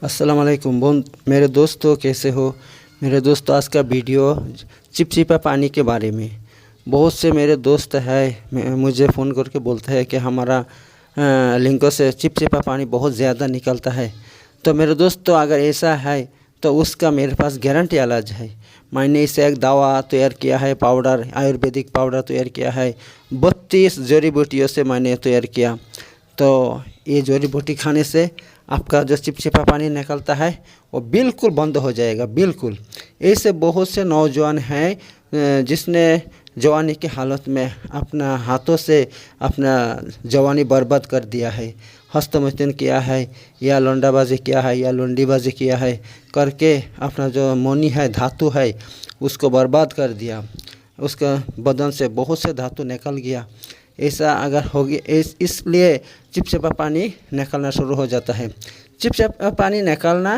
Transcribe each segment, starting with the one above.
अस्सलाम वालेकुम मेरे दोस्तों, कैसे हो मेरे दोस्तों। आज का वीडियो चिपचिपा पानी के बारे में। बहुत से मेरे दोस्त है मुझे फ़ोन करके बोलते हैं कि हमारा लिंकों से चिपचिपा पानी बहुत ज़्यादा निकलता है। तो मेरे दोस्तों, अगर ऐसा है तो उसका मेरे पास गारंटी इलाज है। मैंने इसे एक दवा तैयार किया है, पाउडर, आयुर्वेदिक पाउडर तैयार किया है। 32 जड़ी बूटियों से मैंने तैयार किया। तो ये जड़ी बूटी खाने से आपका जो चिपचिपा पानी निकलता है वो बिल्कुल बंद हो जाएगा, बिल्कुल। ऐसे बहुत से नौजवान हैं जिसने जवानी की हालत में अपना हाथों से अपना जवानी बर्बाद कर दिया है। हस्तमैथुन किया है या लौंडाबाजी किया है या लुंडीबाजी किया है करके अपना जो मोनी है, धातु है, उसको बर्बाद कर दिया। उसका बदन से बहुत से धातु निकल गया। ऐसा अगर हो गया, इसलिए चिपचिपा पानी निकलना शुरू हो जाता है। चिपचिपा पानी निकलना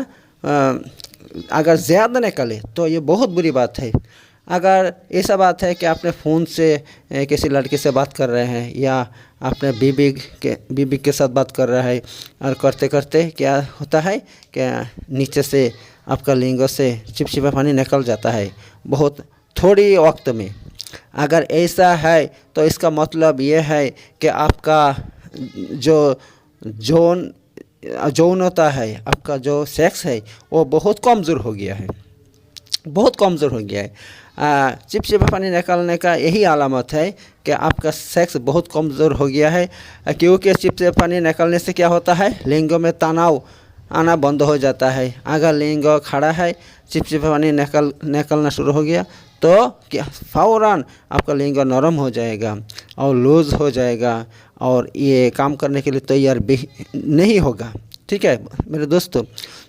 अगर ज़्यादा निकले तो ये बहुत बुरी बात है। अगर ऐसा बात है कि आपने फ़ोन से किसी लड़के से बात कर रहे हैं या अपने बीबी के साथ बात कर रहा है, और करते करते क्या होता है कि नीचे से आपका लिंगों से चिपचिपा पानी निकल जाता है बहुत थोड़ी वक्त में। अगर ऐसा है तो इसका मतलब ये है कि आपका जो जौन होता है, आपका जो सेक्स है, वो बहुत कमज़ोर हो गया है, बहुत कमज़ोर हो गया है। चिपचिपा पानी निकलने का यही अलामत है कि आपका सेक्स बहुत कमज़ोर हो गया है। क्योंकि चिपचिपा पानी निकलने से क्या होता है, लिंगों में तनाव आना बंद हो जाता है। अगर लिंग खड़ा है, चिपचिपा पानी निकलना शुरू हो गया तो क्या फ़ौरन आपका लिंग नरम हो जाएगा और लूज़ हो जाएगा और ये काम करने के लिए तैयार भी नहीं होगा। ठीक है मेरे दोस्तों,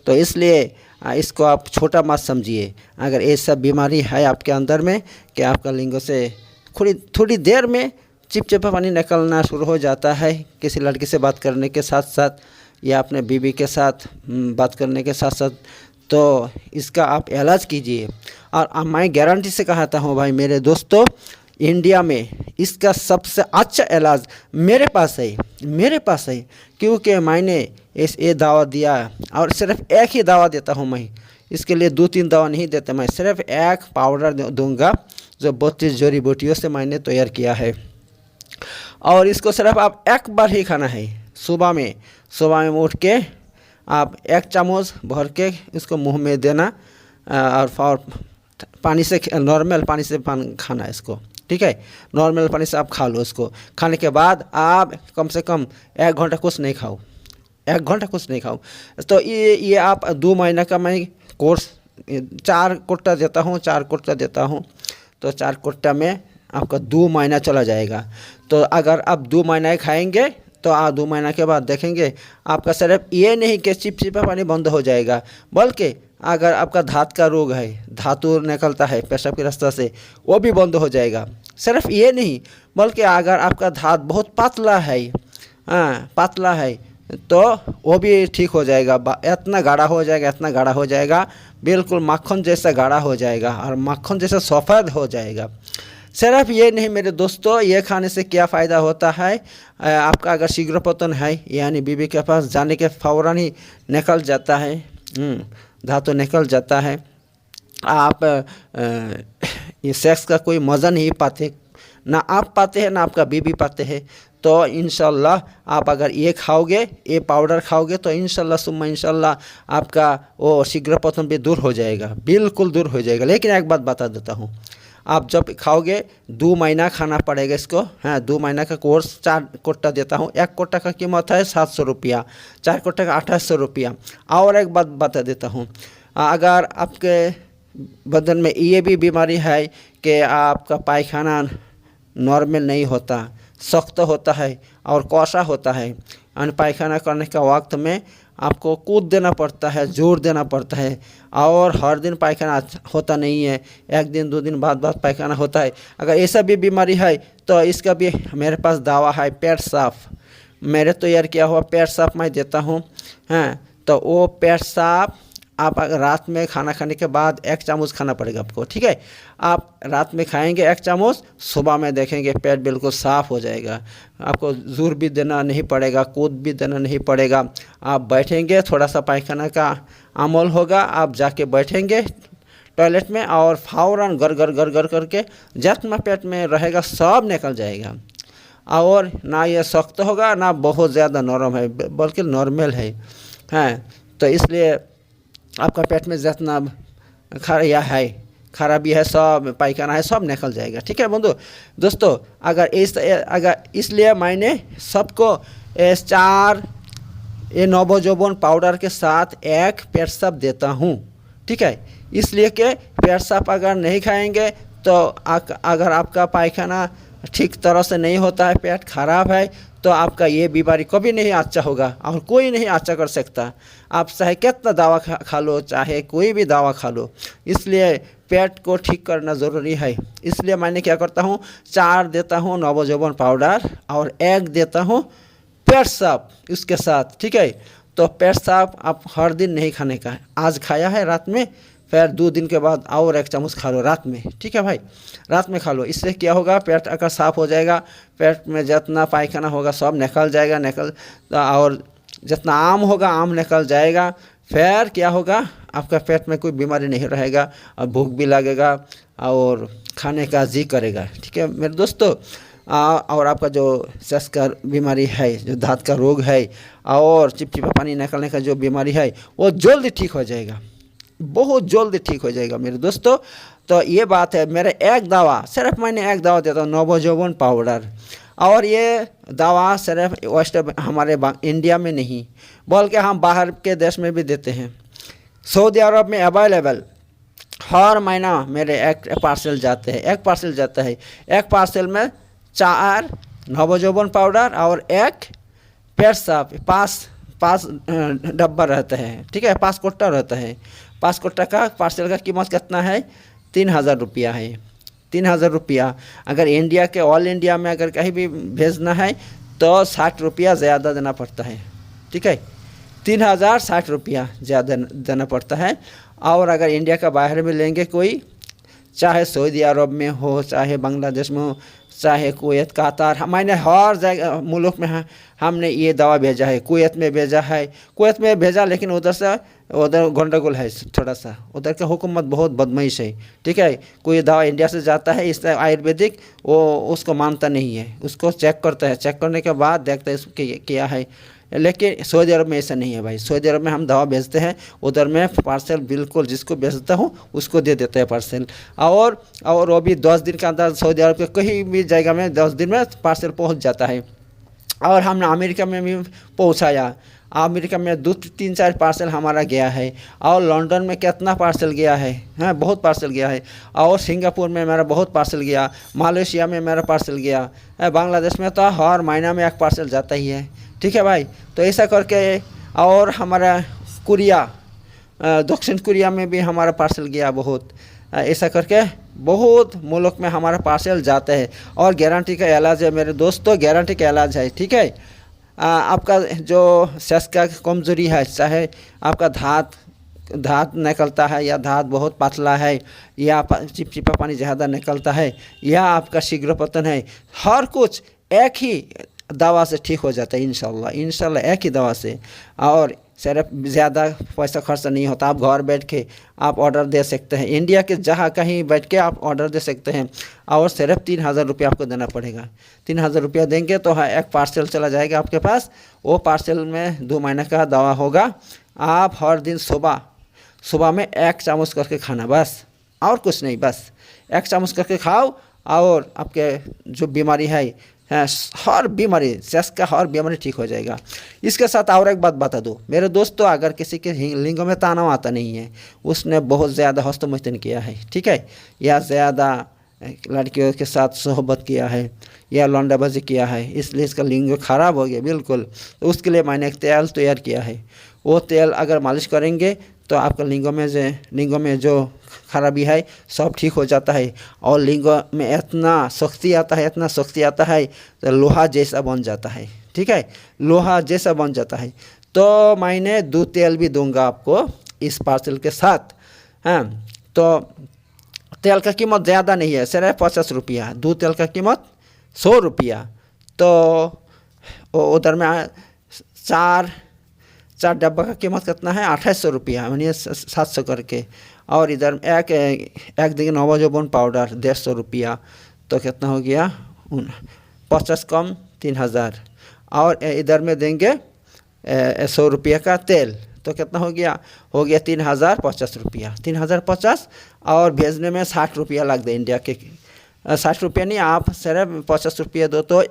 तो इसलिए इसको आप छोटा मत समझिए। अगर ऐसा बीमारी है आपके अंदर में कि आपका लिंग से थोड़ी देर में चिपचिपा पानी निकलना शुरू हो जाता है, किसी लड़की से बात करने के साथ साथ या अपने बीवी के साथ बात करने के साथ साथ, तो इसका आप इलाज कीजिए। और मैं गारंटी से कहता हूँ भाई मेरे दोस्तों, इंडिया में इसका सबसे अच्छा इलाज मेरे पास है। क्योंकि मैंने ये दावा दिया और सिर्फ एक ही दावा देता हूँ मैं। इसके लिए 2-3 दवा नहीं देता, मैं सिर्फ एक पाउडर दूंगा जो 32 जड़ी बूटियों से मैंने तैयार किया है। और इसको सिर्फ आप एक बार ही खाना है। सुबह में उठ के आप 1 चम्मच भर के इसको मुंह में देना और पानी से, नॉर्मल पानी से खाना है इसको। ठीक है, नॉर्मल पानी से आप खा लो। इसको खाने के बाद आप कम से कम 1 घंटा कुछ नहीं खाओ, 1 घंटा कुछ नहीं खाओ। तो ये आप 2 महीना का मैं कोर्स 4 कोट्टा देता हूँ, 4 कोट्टा देता हूँ। तो 4 कोट्टा में आपका 2 महीना चला जाएगा। तो अगर आप 2 महीना खाएंगे तो 2 महीना के बाद देखेंगे आपका सिर्फ ये नहीं कि चिपचिपा पानी बंद हो जाएगा, बल्कि अगर आपका धात का रोग है, धातु निकलता है पेशाब के रास्ते से, वो भी बंद हो जाएगा। सिर्फ ये नहीं, बल्कि अगर आपका धात बहुत पतला है तो वो भी ठीक हो जाएगा। इतना गाढ़ा हो जाएगा, बिल्कुल मक्खन जैसा गाढ़ा हो जाएगा और मक्खन जैसा सफ़ेद हो जाएगा। सिर्फ ये नहीं मेरे दोस्तों, ये खाने से क्या फ़ायदा होता है, आपका अगर शीघ्र पतन है यानी बीवी के पास जाने के फ़ौरन ही निकल जाता है, धातु निकल जाता है। आप ये सेक्स का कोई मज़ा नहीं पाते, ना आप पाते हैं ना आपका बीवी पाते हैं। तो इंशाल्लाह आप अगर ये खाओगे, ये पाउडर खाओगे, तो इंशाल्लाह सुम्मा इंशाल्लाह आपका वो शीघ्र पतन भी दूर हो जाएगा, बिल्कुल दूर हो जाएगा। लेकिन एक बात बता देता हूँ, आप जब खाओगे 2 महीना खाना पड़ेगा इसको। हाँ, 2 महीना का कोर्स 4 कोट्टा देता हूँ। 1 कोट्टा का कीमत है 700 रुपया, 4 कोट्टा का 2800 रुपया। और एक बात बता देता हूँ, अगर आपके बदन में ये भी बीमारी है कि आपका पायखाना नॉर्मल नहीं होता, सख्त होता है और कौसा होता है, और पायखाना करने का वक्त में आपको कूद देना पड़ता है, जोर देना पड़ता है, और हर दिन पायखाना होता नहीं है, 1 दिन 2 दिन बाद पायखाना होता है। अगर ऐसा भी बीमारी है तो इसका भी मेरे पास दवा है, पेट साफ। मेरे तैयार किया हुआ पेट साफ मैं देता हूँ। हाँ, तो वो पेट साफ आप अगर रात में खाना खाने के बाद 1 चम्मच खाना पड़ेगा आपको, ठीक है। आप रात में खाएंगे 1 चम्मच, सुबह में देखेंगे पेट बिल्कुल साफ़ हो जाएगा। आपको जोर भी देना नहीं पड़ेगा, कूद भी देना नहीं पड़ेगा। आप बैठेंगे, थोड़ा सा पायखाना का अमल होगा, आप जाके बैठेंगे टॉयलेट में और फ़ौरन गर गर गर गर करके जितना पेट में रहेगा सब निकल जाएगा। और ना ये सख्त होगा ना बहुत ज़्यादा नरम है, बल्कि नॉर्मल है। हाँ, तो इसलिए आपका पेट में जितना खराबी है सब, पायखाना है, सब निकल जाएगा, ठीक है बंधु दोस्तों। अगर इसलिए मैंने सबको 4 ये नवजौवन पाउडर के साथ 1 पेटसाप देता हूँ, ठीक है। इसलिए कि पेटसाप अगर नहीं खाएंगे तो अगर आपका पायखाना ठीक तरह से नहीं होता है, पेट खराब है, तो आपका ये बीमारी कभी नहीं अच्छा होगा और कोई नहीं अच्छा कर सकता। आप चाहे कितना दवा खा लो, चाहे कोई भी दवा खा लो, इसलिए पेट को ठीक करना ज़रूरी है। इसलिए मैंने क्या करता हूँ, 4 देता हूँ नवजौवन पाउडर और 1 देता हूँ पेटसाप उसके साथ, ठीक है। तो पेटसाप आप हर दिन नहीं खाने का है, आज खाया है रात में, फिर 2 दिन के बाद और 1 चम्मच खा लो रात में, ठीक है भाई, रात में खा लो। इससे क्या होगा, पेट अगर साफ़ हो जाएगा, पेट में जितना पायखाना होगा सब निकल जाएगा, और जितना आम होगा आम निकल जाएगा। फिर क्या होगा, आपका पेट में कोई बीमारी नहीं रहेगा और भूख भी लगेगा और खाने का जी करेगा, ठीक है मेरे दोस्तों। और आपका जो सस का बीमारी है, जो दांत का रोग है और चिपचिपा पानी निकलने का जो बीमारी है, वो जल्दी ठीक हो जाएगा, बहुत जल्दी ठीक हो जाएगा मेरे दोस्तों। तो ये बात है। मेरे 1 दवा, सिर्फ मैंने 1 दवा देता हूँ नवजौवन पाउडर, और ये दवा सिर्फ वेस्ट हमारे इंडिया में नहीं बल्कि हम बाहर के देश में भी देते हैं। सऊदी अरब में अवेलेबल हर महीना मेरे 1 पार्सल जाते हैं, 1 पार्सल जाता है। 1 पार्सल में 4 नवजौवन पाउडर और 1 पेटसाप, 5 डब्बा रहता है, ठीक है, 5 कोट्टा रहता है। 5 कोट्टा का पार्सल का कीमत कितना है, 3000 रुपया है, 3000 रुपया। अगर इंडिया के ऑल इंडिया में अगर कहीं भी भेजना है तो 60 रुपया ज़्यादा देना पड़ता है, ठीक है, 3060 रुपया ज़्यादा देना पड़ता है। और अगर इंडिया का बाहर में लेंगे कोई, चाहे सऊदी अरब में हो, चाहे बांग्लादेश में हो, चाहे कुवैत, कतार, मैंने हर जगह मुल्क में हमने ये दवा भेजा है। कुवैत में भेजा है, कुवैत में भेजा, लेकिन उधर गंडगोल है थोड़ा सा, उधर का हुकूमत बहुत बदमाश है, ठीक है। कोई दवा इंडिया से जाता है इस आयुर्वेदिक, वो उसको मानता नहीं है, उसको चेक करता है, चेक करने के बाद देखता है इसको क्या है। लेकिन सऊदी अरब में ऐसा नहीं है भाई। सऊदी अरब में हम दवा भेजते हैं, उधर में पार्सल बिल्कुल जिसको भेजता हूँ उसको दे देते हैं पार्सल, और वो भी 10 दिन के अंदर सऊदी अरब के कहीं भी जगह में 10 दिन में पार्सल पहुँच जाता है। और हमने अमेरिका में भी पहुँचाया, अमेरिका में 2-3-4 पार्सल हमारा गया है, और लंदन में कितना पार्सल गया है, हाँ बहुत पार्सल गया है, और सिंगापुर में मेरा बहुत पार्सल गया, मलेशिया में मेरा पार्सल गया, बांग्लादेश में तो हर महीना में 1 पार्सल जाता ही है, ठीक है भाई। तो ऐसा करके, और हमारा कोरिया, दक्षिण कोरिया में भी हमारा पार्सल गया बहुत, ऐसा करके बहुत मुल्क में हमारा पार्सल जाता है। और गारंटी का इलाज है मेरे दोस्तों, गारंटी का इलाज है, ठीक है। आपका जो सेक्स का कमजोरी है, चाहे आपका दांत निकलता है या दांत बहुत पतला है, या चिपचिपा पानी ज़्यादा निकलता है, या आपका शीघ्र पतन है, हर कुछ एक ही दवा से ठीक हो जाता है इंशाल्लाह, एक ही दवा से। और सिर्फ ज़्यादा पैसा खर्च नहीं होता, आप घर बैठ के आप ऑर्डर दे सकते हैं, इंडिया के जहाँ कहीं बैठ के आप ऑर्डर दे सकते हैं, और सिर्फ 3000 रुपया आपको देना पड़ेगा। 3000 रुपया देंगे तो हाँ 1 पार्सल चला जाएगा आपके पास, वो पार्सल में 2 महीने का दवा होगा। आप हर दिन सुबह में 1 चम्मच करके खाना, बस और कुछ नहीं, बस 1 चम्मच करके खाओ, और आपके जो बीमारी है, हर बीमारी, सेक्स का हर बीमारी ठीक हो जाएगा। इसके साथ और एक बात बता दूँ मेरे दोस्तों, अगर किसी के लिंगों में तनाव आता नहीं है, उसने बहुत ज़्यादा हस्तमैथुन किया है, ठीक है, या ज़्यादा लड़कियों के साथ सोहबत किया है, या लौंडाबाजी किया है, इसलिए इसका लिंग ख़राब हो गया बिल्कुल, तो उसके लिए मैंने एक तेल तैयार किया है। वो तेल अगर मालिश करेंगे तो आपका लिंगों में जो खराबी है सब ठीक हो जाता है, और लिंगों में इतना शक्ति आता है तो लोहा जैसा बन जाता है, ठीक है, लोहा जैसा बन जाता है। तो मैंने 2 तेल भी दूंगा आपको, इस पार्सल के साथ। हाँ, तो तेल का कीमत ज़्यादा नहीं है, सिर्फ 50 रुपया। दूध तेल का कीमत 100 रुपया। तो उधर में चार चार डब्बा का कीमत कितना है, 2800 रुपया, यानी 700 करके। और इधर एक दिन नवजोबन पाउडर 150 रुपया, तो कितना हो गया 50 कम 3000। और इधर में देंगे 100 रुपया का तेल, तो कितना हो गया 3050 रुपया, 3050। और भेजने में 60 रुपया लग गए इंडिया के। 60 रुपया नहीं, आप सिर्फ 50 रुपया दो तो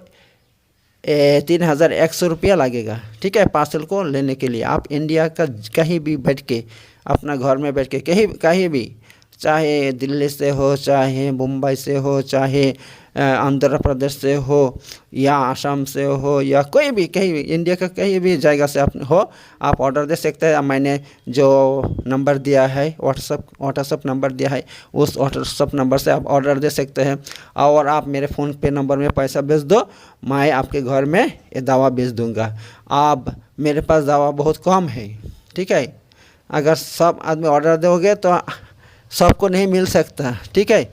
3100 रुपया लगेगा। ठीक है, पार्सल को लेने के लिए आप इंडिया का कहीं भी बैठ के, अपना घर में बैठ के कहीं भी, चाहे दिल्ली से हो, चाहे मुंबई से हो, चाहे आंध्र प्रदेश से हो, या आसाम से हो, या कोई भी कहीं भी इंडिया का कहीं भी जगह से आप ऑर्डर दे सकते हैं। मैंने जो नंबर दिया है, व्हाट्सअप नंबर दिया है, उस व्हाट्सअप नंबर से आप ऑर्डर दे सकते हैं। और आप मेरे फ़ोन पे नंबर में पैसा भेज दो, मैं आपके घर में ये दवा भेज दूँगा। अब मेरे पास दवा बहुत कम है। ठीक है, अगर सब आदमी ऑर्डर दोगे तो सबको नहीं मिल सकता। ठीक है,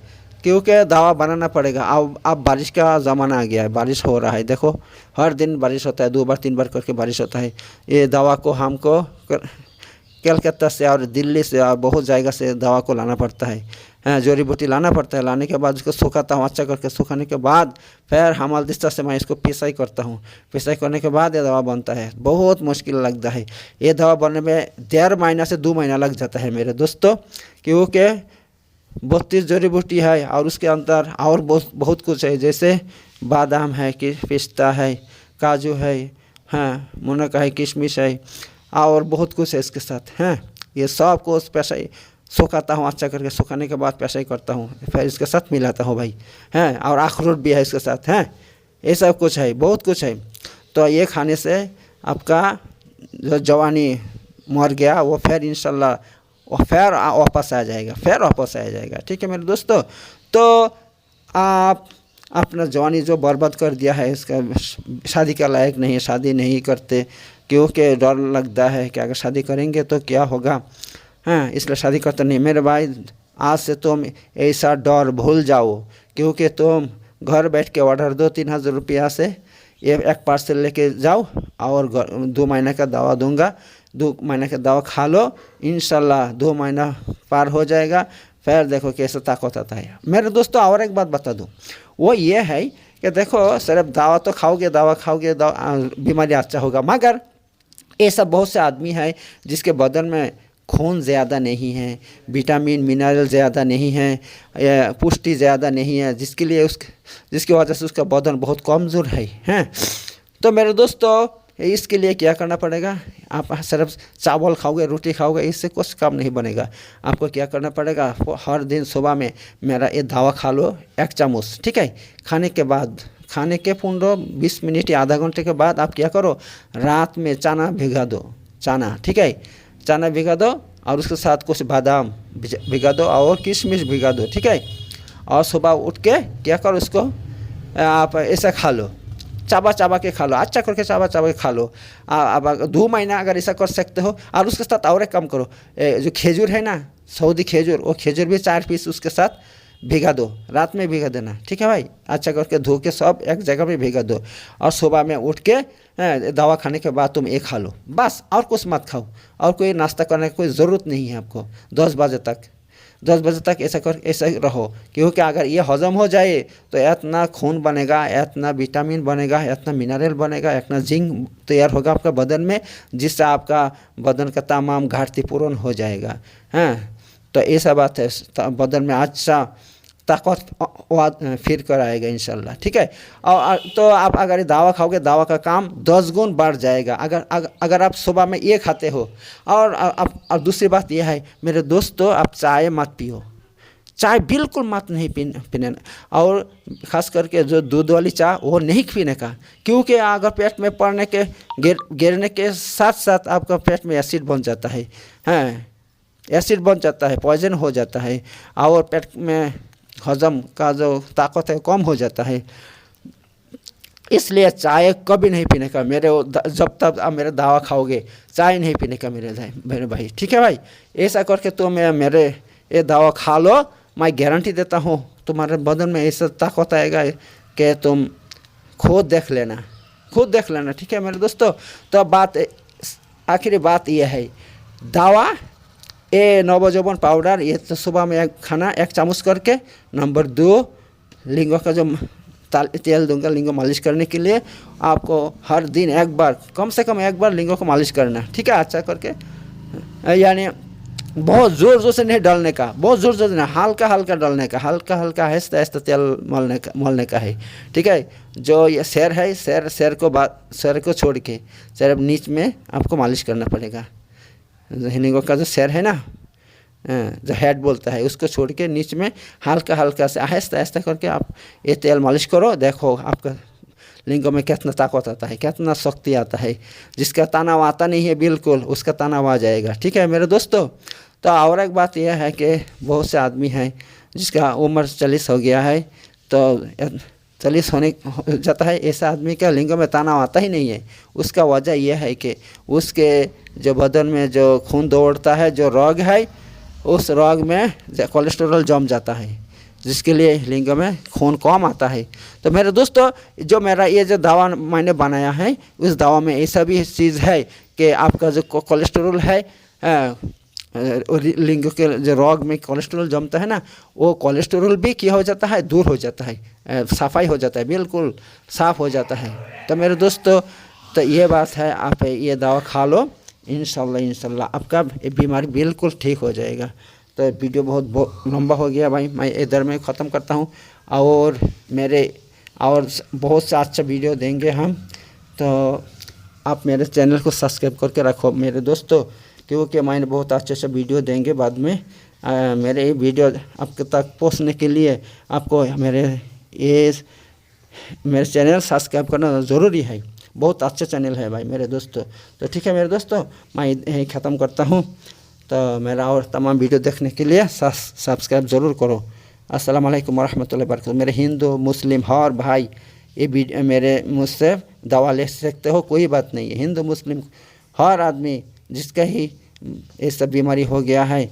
क्योंकि दवा बनाना पड़ेगा। अब बारिश का ज़माना आ गया है, बारिश हो रहा है, देखो हर दिन बारिश होता है, 2 बार 3 बार करके बारिश होता है। ये दवा को हमको कलकत्ता से और दिल्ली से और बहुत जगह से दवा को लाना पड़ता है, जड़ी बूटी लाना पड़ता है। लाने के बाद इसको सुखाता हूँ, अच्छा करके सुखाने के बाद फिर हमालदिस्ता से मैं इसको पिसाई करता हूँ। पिसाई करने के बाद ये दवा बनता है। बहुत मुश्किल लगता है ये दवा बनने में, 1.5 महीना से 2 महीना लग जाता है मेरे दोस्तों, क्योंकि 32 जड़ी बूटी है और उसके अंदर और बहुत कुछ है, जैसे बादाम है, कि पिस्ता है, काजू है, हाँ मुनक्का है, किशमिश है, और बहुत कुछ है इसके साथ। हैं, ये सब को पैसे सुखाता हूँ, अच्छा करके सुखाने के बाद पैसे करता हूँ, फिर इसके साथ मिलाता हूँ भाई। हैं, और अखरोट भी है इसके साथ। हैं, ये सब कुछ है, बहुत कुछ है। तो ये खाने से आपका जो जवानी मर गया वो फिर इंशाल्लाह और फिर वापस आ जाएगा, ठीक है मेरे दोस्तों। तो आप अपना जवानी जो बर्बाद कर दिया है, इसका शादी का लायक नहीं है, शादी नहीं करते क्योंकि डर लगता है कि अगर शादी करेंगे तो क्या होगा। हाँ, इसलिए शादी करते नहीं। मेरे भाई, आज से तुम ऐसा डर भूल जाओ, क्योंकि तुम घर बैठ के ऑर्डर दो 3000 रुपया से, एक पार्सल लेके जाओ और 2 महीने का दवा दूंगा, 2 महीने का दवा खा लो, इंशाल्लाह 2 महीना पार हो जाएगा, फिर देखो कैसे ताकत आता है। मेरे दोस्तों, और एक बात बता दूं, वो ये है कि देखो सिर्फ दवा तो खाओगे, बीमारी अच्छा होगा, मगर ऐसा बहुत से आदमी है जिसके बदन में खून ज़्यादा नहीं है, विटामिन मिनरल ज़्यादा नहीं है, पुष्टि ज़्यादा नहीं है, जिसकी वजह से उसका बदन बहुत कमज़ोर है। हैं, तो मेरे दोस्तों, इसके लिए क्या करना पड़ेगा, आप सिर्फ चावल खाओगे, रोटी खाओगे, इससे कुछ काम नहीं बनेगा। आपको क्या करना पड़ेगा, हर दिन सुबह में मेरा ये दवा खा लो 1 चम्मच। ठीक है, खाने के 15-20 मिनट या आधा घंटे के बाद आप क्या करो, रात में चना भिगा दो, ठीक है, चना भिगा दो और उसके साथ कुछ बादाम भिगा दो और किशमिश भिगा दो। ठीक है, और सुबह उठ के क्या करो, इसको आप ऐसा खा लो, चाबा के खा लो, अच्छा करके चाबा के खा लो। अब 2 महीना अगर ऐसा कर सकते हो, और उसके साथ और एक काम करो, जो खजूर है ना, सऊदी खजूर, वो खजूर भी 4 पीस उसके साथ भिगा दो, रात में भिगा देना। ठीक है भाई, अच्छा करके धो के सब एक जगह पे भिगा दो, और सुबह में उठ के दवा खाने के बाद तुम ये खा लो, बस, और कुछ मत खाओ, और कोई नाश्ता करने की कोई ज़रूरत नहीं है आपको। 10 बजे तक ऐसा रहो, क्योंकि अगर ये हजम हो जाए तो इतना खून बनेगा, इतना विटामिन बनेगा, इतना मिनरल बनेगा, इतना जिंक तैयार होगा आपका बदन में, जिससे आपका बदन का तमाम घाटती पूर्ण हो जाएगा। हाँ, तो ऐसा बात है, बदन में अच्छा ताकत फिर कर आएगा इंशाल्लाह। ठीक है, और तो आप अगर दवा खाओगे, दवा का काम 10 गुण बढ़ जाएगा अगर आप सुबह में ये खाते हो। और दूसरी बात यह है मेरे दोस्तों, आप चाय मत पियो, चाय बिल्कुल मत नहीं पीने, और ख़ास करके जो दूध वाली चाय वो नहीं पीने का, क्योंकि अगर पेट में पड़ने के गिरने के साथ साथ आपका पेट में एसिड बन जाता है। हाँ, एसिड बन जाता है, पॉइजन हो जाता है, और पेट में हजम का जो ताकत है कम हो जाता है। इसलिए चाय कभी नहीं पीने का जब तक आप मेरा दवा खाओगे चाय नहीं पीने का मेरे भाई, ठीक है भाई। ऐसा करके तो मेरे ये दवा खा लो, मैं गारंटी देता हूँ तुम्हारे बदन में ऐसा ताकत आएगा कि तुम खुद देख लेना, ठीक है मेरे दोस्तों। तो आखिरी बात यह है, दवा ये नवजौवन पाउडर ये तो सुबह में खाना 1 चम्मच करके। नंबर 2, लिंगों का जो तेल दूंगा लिंगों मालिश करने के लिए, आपको हर दिन 1 बार, कम से कम 1 बार लिंगों को मालिश करना, ठीक है, अच्छा करके। यानी बहुत ज़ोर से नहीं डालने का, बहुत ज़ोर से नहीं, हल्का डालने का, हल्का आहिस्ता तेल मलने का है, ठीक है। जो ये सर है, सर को छोड़ के सर नीच में आपको मालिश करना पड़ेगा। लिंगों का जो सर है ना, जो हेड बोलता है, उसको छोड़ के नीच में हल्का से आहिस्ता करके आप ये तेल मालिश करो। देखो आपका लिंगों में कितना ताकत आता है, कितना शक्ति आता है। जिसका तनाव आता नहीं है बिल्कुल, उसका तनाव आ जाएगा, ठीक है मेरे दोस्तों। तो और एक बात यह है कि बहुत से आदमी हैं जिसका उम्र 40 हो गया है, तो 40 होने जाता है, ऐसा आदमी का लिंगों में तनाव आता ही नहीं है। उसका वजह यह है कि उसके जो बदन में जो खून दौड़ता है, जो रोग है, उस रोग में कोलेस्ट्रॉल जम जाता है, जिसके लिए लिंग में खून कम आता है। तो मेरे दोस्तों, जो मेरा ये जो दवा मैंने बनाया है, उस दवा में ऐसा भी चीज़ है कि आपका जो कोलेस्ट्रॉल है, लिंग के जो रोग में कोलेस्ट्रॉल जमता है ना, वो कोलेस्ट्रॉल भी क्या हो जाता है, दूर हो जाता है, सफाई हो जाता है, बिल्कुल साफ़ हो जाता है। तो मेरे दोस्तों, तो ये बात है, आप ये दवा खा लो, इंशाल्लाह आपका बीमारी बिल्कुल ठीक हो जाएगा। तो वीडियो बहुत लंबा हो गया भाई, मैं इधर में ख़त्म करता हूँ। और बहुत से अच्छा वीडियो देंगे हम, तो आप मेरे चैनल को सब्सक्राइब करके रखो मेरे दोस्तों, क्योंकि मैंने बहुत अच्छे वीडियो देंगे बाद में। मेरे ये वीडियो आपके तक पहुँचने के लिए आपको मेरे चैनल सब्सक्राइब करना ज़रूरी है। बहुत अच्छा चैनल है भाई मेरे दोस्तों। तो ठीक है मेरे दोस्तों, मैं यही ख़त्म करता हूँ। तो मेरा और तमाम वीडियो देखने के लिए सब्सक्राइब ज़रूर करो। अस्सलाम वालेकुम रहमतुल्लाहि व बरकातहू। मेरे हिंदू मुस्लिम हर भाई ये मेरे मुझसे दवा ले सकते हो, कोई बात नहीं है। हिंदू मुस्लिम हर आदमी जिसका ही ये सब बीमारी हो गया है,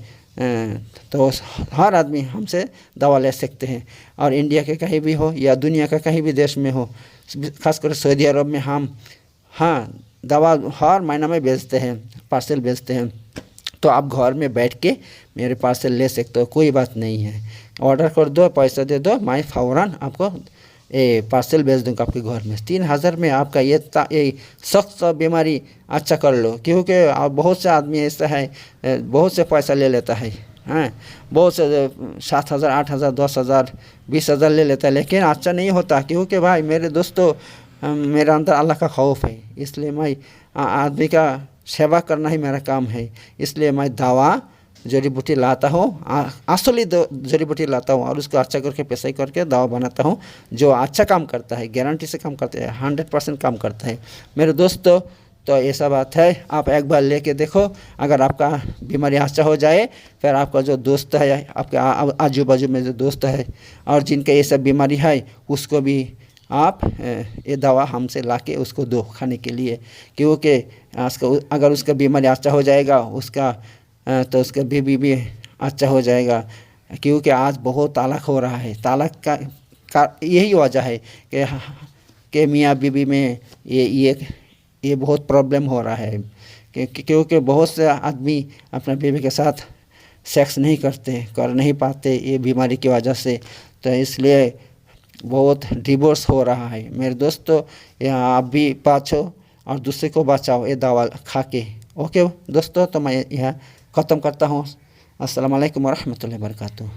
तो हर आदमी हमसे दवा ले सकते हैं। और इंडिया के कहीं भी हो या दुनिया का कहीं भी देश में हो, खासकर सऊदी अरब में हम दवा हर महीना में बेचते हैं, पार्सल बेचते हैं। तो आप घर में बैठ के मेरे पार्सल ले सकते हो, कोई बात नहीं है। ऑर्डर कर दो, पैसा दे दो, मैं फ़ौरन आपको पार्सल भेज दूँगा आपके घर में। 3000 में आपका ये सख्त बीमारी अच्छा कर लो। क्योंकि बहुत से आदमी ऐसा है, बहुत से पैसा ले लेता है, बहुत से 7000, 8000, 10000, 20000 ले लेता है, लेकिन अच्छा नहीं होता। क्योंकि भाई मेरे दोस्तों, मेरे अंदर अल्लाह का खौफ है, इसलिए मैं आदमी का सेवा करना ही मेरा काम है। इसलिए मैं दवा जड़ी बूटी लाता हूँ, असली जड़ी बूटी लाता हूँ और उसको अच्छा करके पेशाई करके दवा बनाता हूँ, जो अच्छा काम करता है, गारंटी से काम करता है, 100% काम करता है मेरे दोस्तों। तो ऐसा बात है, आप एक बार लेके देखो, अगर आपका बीमारी अच्छा हो जाए, फिर आपका जो दोस्त है, आपके आजू बाजू में जो दोस्त है और जिनका ये सब बीमारी है, उसको भी आप ये दवा हमसे लाके उसको दो खाने के लिए। क्योंकि अगर उसका बीमारी अच्छा हो जाएगा, तो उसका बीवी भी अच्छा हो जाएगा। क्योंकि आज बहुत तालाक हो रहा है, तालाक का यही वजह है कि मियाँ बीवी में ये बहुत प्रॉब्लम हो रहा है। क्योंकि बहुत से आदमी अपने बीवी के साथ सेक्स नहीं कर नहीं पाते, ये बीमारी की वजह से। तो इसलिए बहुत डिवोर्स हो रहा है मेरे दोस्तों। यहाँ आप भी बचो और दूसरे को बचाओ ये दवा खा के। ओके दोस्तों, तो मैं यहाँ ख़त्म करता हूँ। अस्सलाम वालेकुम रहमतुल्लाहि व बरकातहू।